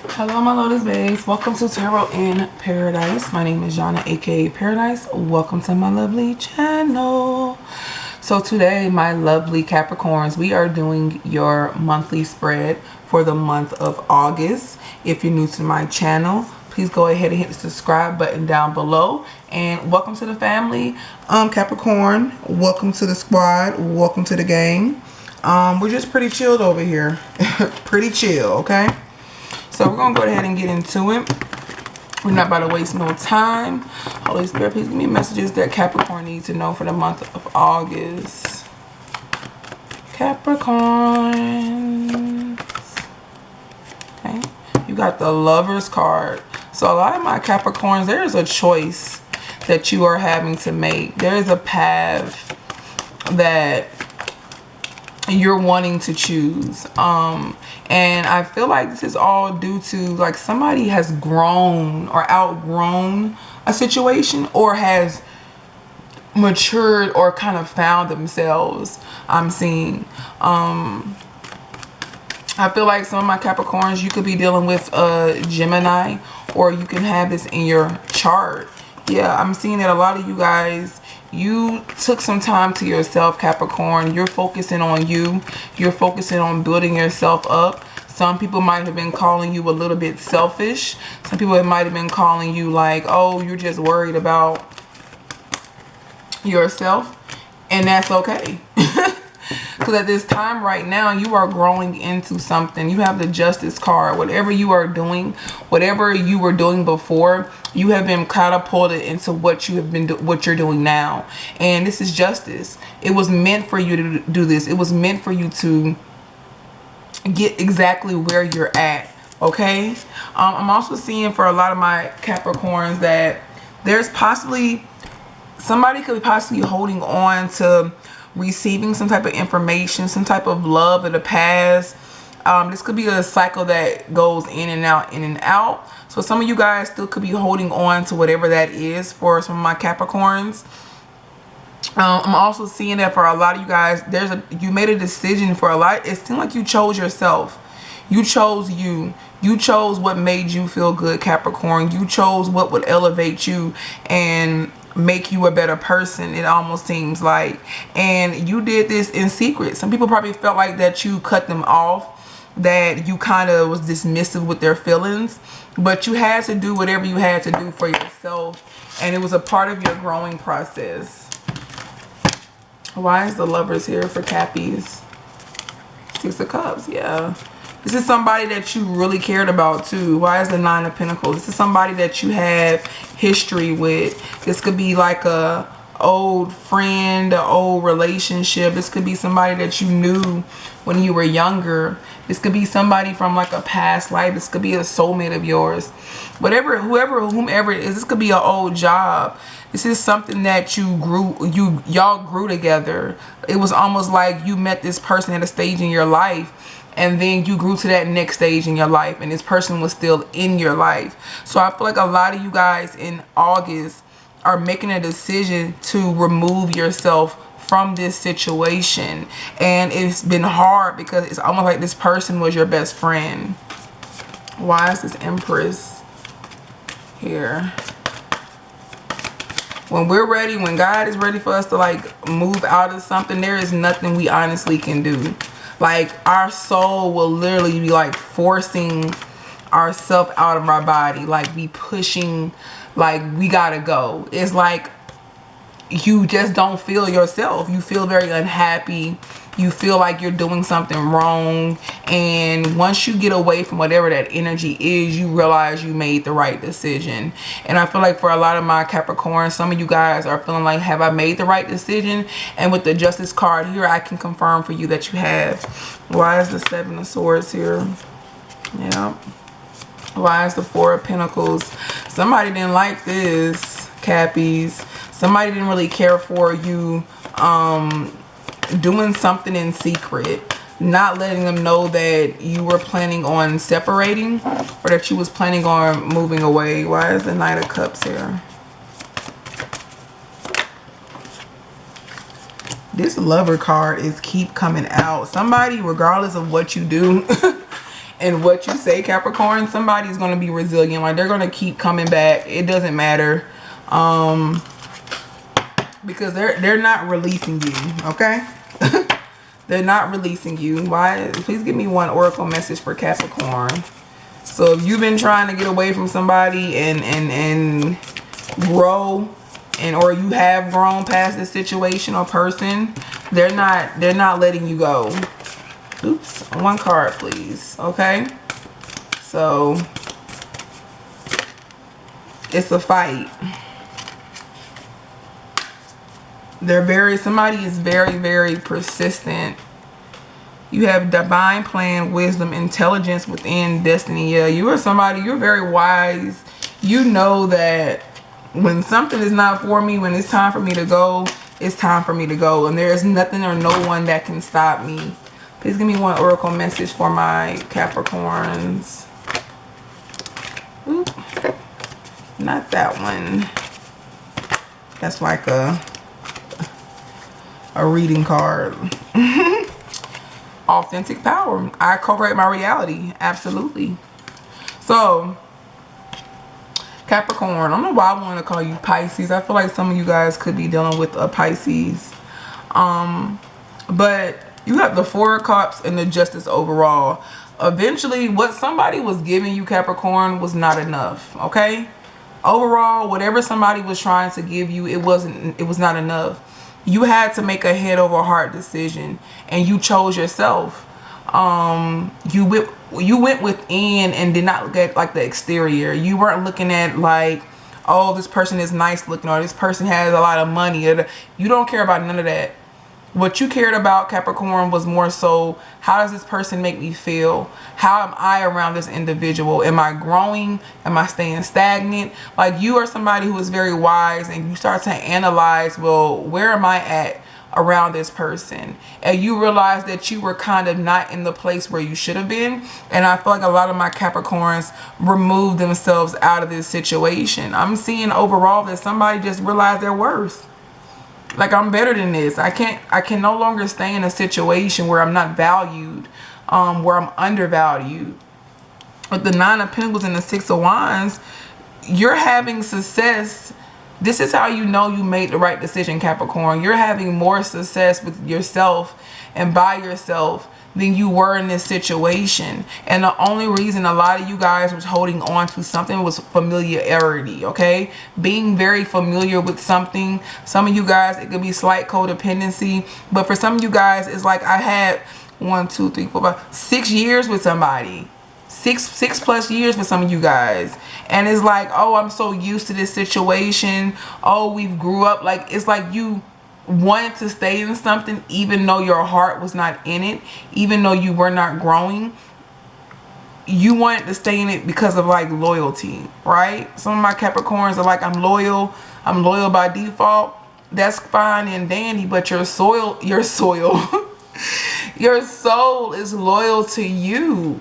Hello my lotus babes, welcome to Tarot in Paradise. My name is Jana, aka Paradise. Welcome to my lovely channel. So today, my lovely Capricorns, we are doing your monthly spread for the month of August. If you're new to my channel, please go ahead and hit the subscribe button down below, and welcome to the family. Capricorn, welcome to the squad, welcome to the gang. We're just pretty chilled over here. Pretty chill, okay? So we're going to go ahead and get into it. We're not about to waste no time. Holy Spirit, please give me messages that Capricorn needs to know for the month of August. Capricorn. Okay. You got the Lovers card. So a lot of my Capricorns, there is a choice that you are having to make. There is a path that you're wanting to choose. And I feel like this is all due to like somebody has grown or outgrown a situation, or has matured or kind of found themselves. I'm seeing I feel like some of my Capricorns, you could be dealing with a Gemini, or you can have this in your chart. Yeah, I'm seeing that a lot of you guys, you took some time to yourself, Capricorn. You're focusing on you. You're focusing on building yourself up. Some people might have been calling you a little bit selfish. Some people might have been calling you like, oh, you're just worried about yourself. And that's okay. Because at this time right now, you are growing into something. You have the Justice card. Whatever you are doing, whatever you were doing before, you have been catapulted into what you have been what you're doing now. And this is justice. It was meant for you to do this. It was meant for you to get exactly where you're at. Okay. I'm also seeing for a lot of my Capricorns that there's possibly somebody could be possibly holding on to receiving some type of information, some type of love of the past. This could be a cycle that goes in and out, in and out. So some of you guys still could be holding on to whatever that is for some of my Capricorns. I'm also seeing that for a lot of you guys, you made a decision for a lot. It seemed like you chose yourself. You chose you. You chose what made you feel good, Capricorn. You chose what would elevate you and make you a better person, it almost seems like. And you did this in secret. Some people probably felt like that you cut them off, that you kind of was dismissive with their feelings, but you had to do whatever you had to do for yourself, and it was a part of your growing process. Why is the Lovers here for Cappies? Six of Cups. Yeah, this is somebody that you really cared about too. Why is the Nine of Pentacles? This is somebody that you have history with. This could be like a old friend, an old relationship. This could be somebody that you knew when you were younger. This could be somebody from like a past life. This could be a soulmate of yours. Whatever, whomever it is, this could be an old job. This is something that y'all grew together. It was almost like you met this person at a stage in your life, and then you grew to that next stage in your life, and this person was still in your life. So I feel like a lot of you guys in August are making a decision to remove yourself from this situation. And it's been hard because it's almost like this person was your best friend. Why is this Empress here? When we're ready, when God is ready for us to like move out of something, there is nothing we honestly can do. Like our soul will literally be like forcing ourselves out of our body, like be pushing, like we gotta go. It's like you just don't feel yourself. You feel very unhappy. You feel like you're doing something wrong. And once you get away from whatever that energy is, you realize you made the right decision. And I feel like for a lot of my Capricorn, some of you guys are feeling like, have I made the right decision? And with the Justice card here, I can confirm for you that you have. Why is the Seven of Swords here? Yeah. Why is the Four of Pentacles? Somebody didn't like this, Cappies. Somebody didn't really care for you doing something in secret, not letting them know that you were planning on separating, or that you was planning on moving away. Why is the Knight of Cups here? This Lover card is keep coming out. Somebody, regardless of what you do in what you say, Capricorn, somebody's going to be resilient. Like, they're going to keep coming back. It doesn't matter. Because they're not releasing you, okay? They're not releasing you. Why? Please give me one oracle message for Capricorn. So if you've been trying to get away from somebody and grow, or you have grown past this situation or person, they're not letting you go. Oops, one card please. Okay, so it's a fight. Somebody is very, very persistent. You have divine plan, wisdom, intelligence within destiny. Yeah, you are somebody, you're very wise. You know that when something is not for me, when it's time for me to go, it's time for me to go. And there is nothing or no one that can stop me. Please give me one oracle message for my Capricorns. Oop. Not that one. That's like a reading card. Authentic power. I co-create my reality. Absolutely. So Capricorn, I don't know why I want to call you Pisces. I feel like some of you guys could be dealing with a Pisces. But you have the Four of Cups and the Justice overall. Eventually, what somebody was giving you, Capricorn, was not enough. Okay? Overall, whatever somebody was trying to give you, it was not enough. You had to make a head over heart decision, and you chose yourself. You went within and did not look at like the exterior. You weren't looking at like, oh, this person is nice looking, or this person has a lot of money. You don't care about none of that. What you cared about, Capricorn, was more so, how does this person make me feel? How am I around this individual? Am I growing? Am I staying stagnant? Like, you are somebody who is very wise, and you start to analyze, well, where am I at around this person? And you realize that you were kind of not in the place where you should have been. And I feel like a lot of my Capricorns removed themselves out of this situation. I'm seeing overall that somebody just realized their worth. Like, I'm better than this. I can no longer stay in a situation where I'm not valued, where I'm undervalued. With the Nine of Pentacles and the Six of Wands, you're having success. This is how you know you made the right decision, Capricorn. You're having more success with yourself and by yourself than you were in this situation. And the only reason a lot of you guys was holding on to something was familiarity, okay? Being very familiar with something. Some of you guys, it could be slight codependency. But for some of you guys, it's like I had 1, 2, 3, 4, 5, 6 years with somebody. Six plus years for some of you guys. And it's like, oh, I'm so used to this situation. Oh, we've grew up. Like, it's like you wanted to stay in something even though your heart was not in it, even though you were not growing. You wanted to stay in it because of like loyalty, right? Some of my Capricorns are like, I'm loyal by default. That's fine and dandy, but your soul your soul is loyal to you.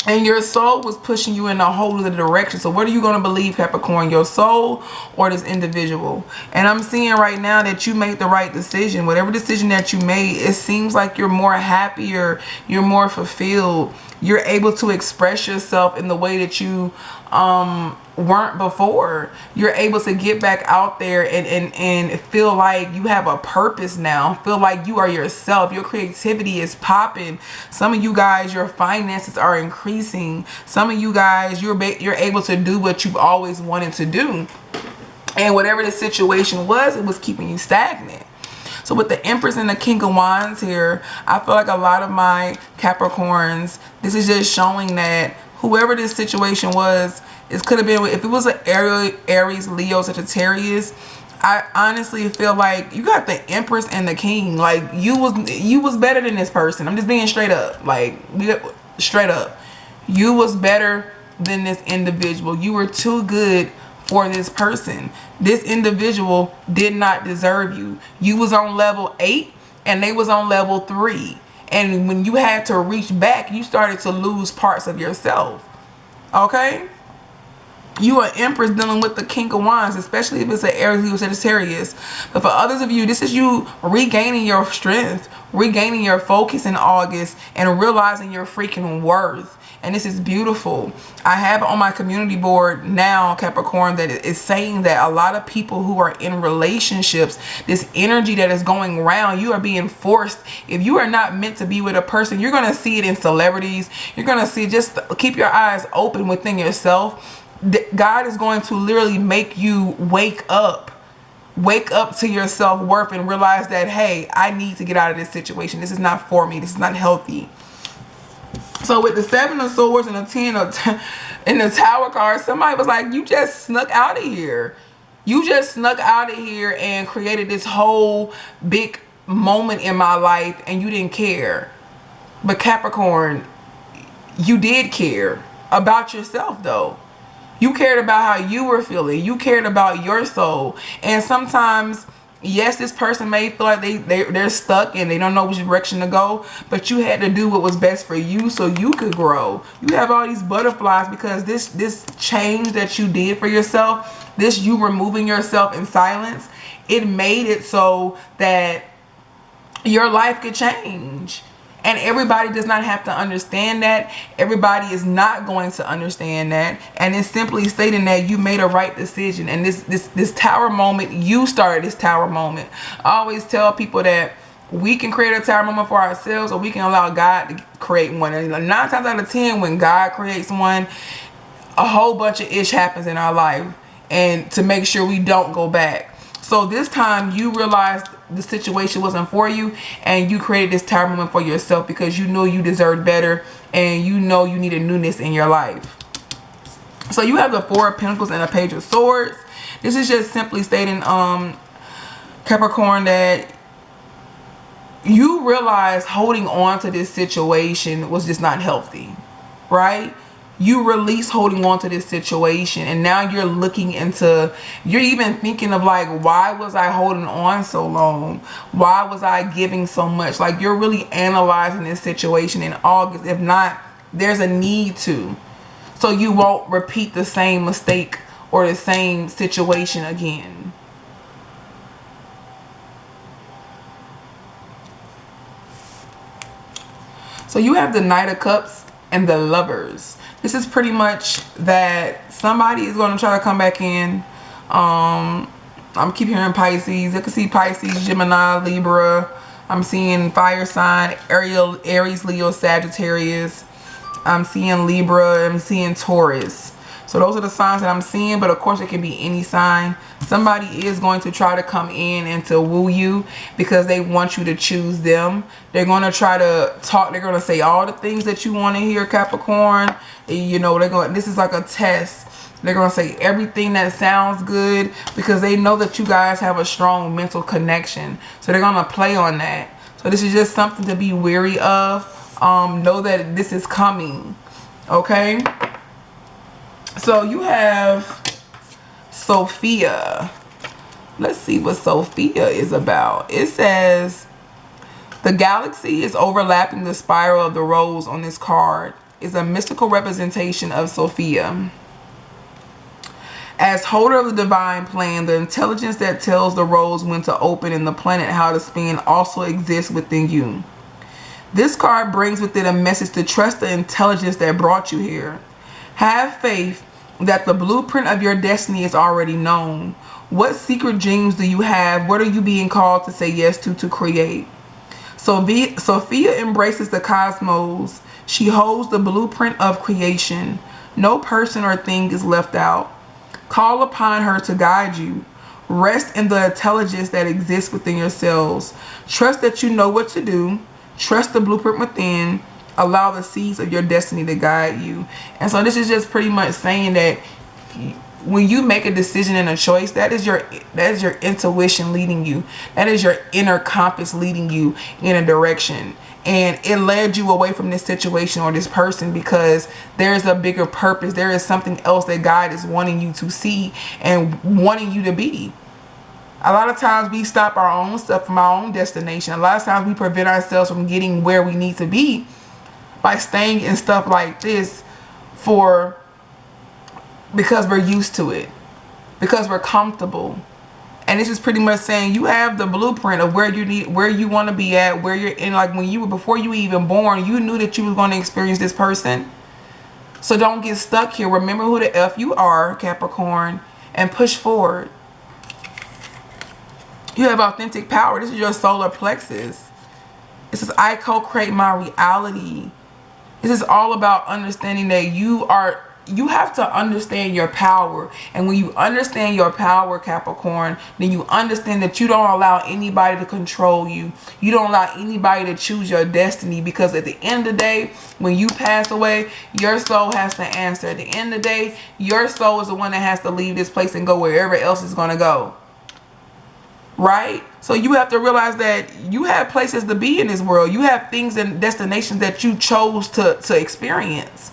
And your soul was pushing you in a whole other direction. So what are you going to believe, Capricorn? Your soul or this individual? And I'm seeing right now that you made the right decision. Whatever decision that you made, it seems like you're more happier. You're more fulfilled. You're able to express yourself in the way that you weren't before. You're able to get back out there and feel like you have a purpose now. Feel like you are yourself. Your creativity is popping. Some of you guys, your finances are increasing. Some of you guys, you're able to do what you've always wanted to do. And whatever the situation was, it was keeping you stagnant. So with the Empress and the King of Wands here, I feel like a lot of my Capricorns, this is just showing that whoever this situation was, it could have been, if it was an Aries, Leo, Sagittarius, I honestly feel like you got the Empress and the King. Like, you was better than this person. I'm just being straight up. Like, straight up. You was better than this individual. You were too good for this person. This individual did not deserve you. You was on level 8 and they was on level 3. And when you had to reach back, you started to lose parts of yourself. Okay? You are Empress dealing with the King of Wands, especially if it's an Aries, Leo, Sagittarius. But for others of you, this is you regaining your strength, regaining your focus in August, and realizing your freaking worth. And this is beautiful. I have on my community board now, Capricorn, that is saying that a lot of people who are in relationships, this energy that is going around, you are being forced. If you are not meant to be with a person, you're going to see it in celebrities. You're going to see, just keep your eyes open within yourself. God is going to literally make you wake up to your self-worth and realize that, hey, I need to get out of this situation. This is not for me. This is not healthy. So with the 7 of Swords and the 10 of in the Tower card, somebody was like, you just snuck out of here. You just snuck out of here and created this whole big moment in my life and you didn't care. But Capricorn, you did care about yourself though. You cared about how you were feeling. You cared about your soul. And sometimes, yes, this person may feel like they're stuck and they don't know which direction to go. But you had to do what was best for you so you could grow. You have all these butterflies because this change that you did for yourself, this you removing yourself in silence, it made it so that your life could change. And everybody does not have to understand that. Everybody is not going to understand that. And it's simply stating that you made a right decision. And this tower moment, you started this tower moment. I always tell people that we can create a tower moment for ourselves, or we can allow God to create one. And 9 times out of 10, when God creates one, a whole bunch of ish happens in our life, and to make sure we don't go back. So this time you realized the situation wasn't for you, and you created this tower moment for yourself because you knew you deserved better, and you know you needed newness in your life. So you have the 4 of Pentacles and a Page of Swords. This is just simply stating, Capricorn, that you realize holding on to this situation was just not healthy, right? You release holding on to this situation, and now you're looking into, you're even thinking of like, why was I holding on so long? Why was I giving so much? Like, you're really analyzing this situation in August. If not, there's a need to, so you won't repeat the same mistake or the same situation again. So you have the Knight of Cups and the Lovers. This is pretty much that somebody is going to try to come back in. I'm keep hearing Pisces. I can see Pisces, Gemini, Libra. I'm seeing fire sign, Aries, Leo, Sagittarius. I'm seeing Libra. I'm seeing Taurus. So those are the signs that I'm seeing, but of course it can be any sign. Somebody is going to try to come in and to woo you because they want you to choose them. They're going to try to talk. They're going to say all the things that you want to hear, Capricorn. You know, they're going, this is like a test. They're going to say everything that sounds good because they know that you guys have a strong mental connection. So they're going to play on that. So this is just something to be wary of. Know that this is coming. Okay. So you have Sophia. Let's see what Sophia is about. It says the galaxy is overlapping the spiral of the rose on this card. Is a mystical representation of Sophia. As holder of the divine plan, the intelligence that tells the rose when to open and the planet how to spin also exists within you. This card brings with it a message to trust the intelligence that brought you here. Have faith that the blueprint of your destiny is already known. What secret dreams do you have? What are you being called to say yes to create? Sophia embraces the cosmos. She holds the blueprint of creation. No person or thing is left out. Call upon her to guide you. Rest in the intelligence that exists within yourselves. Trust that you know what to do. Trust the blueprint within. Allow the seeds of your destiny to guide you. And so this is just pretty much saying that when you make a decision and a choice, that is your intuition leading you. That is your inner compass leading you in a direction. And it led you away from this situation or this person because there's a bigger purpose. There is something else that God is wanting you to see and wanting you to be. A lot of times we stop our own stuff from our own destination. A lot of times we prevent ourselves from getting where we need to be by staying in stuff like this for because we're used to it, because we're comfortable. And this is pretty much saying you have the blueprint of where you want to be at, where you're in. Like when you were, before you were even born, you knew that you was going to experience this person. So don't get stuck here. Remember who the F you are, Capricorn, and push forward. You have authentic power. This is your solar plexus. It says, I co-create my reality. This is all about understanding that you have to understand your power. And when you understand your power, Capricorn, then you understand that you don't allow anybody to control you. You don't allow anybody to choose your destiny, because at the end of the day, when you pass away, your soul has to answer. At the end of the day, your soul is the one that has to leave this place and go wherever else it's going to go. Right? So you have to realize that you have places to be in this world. You have things and destinations that you chose to experience.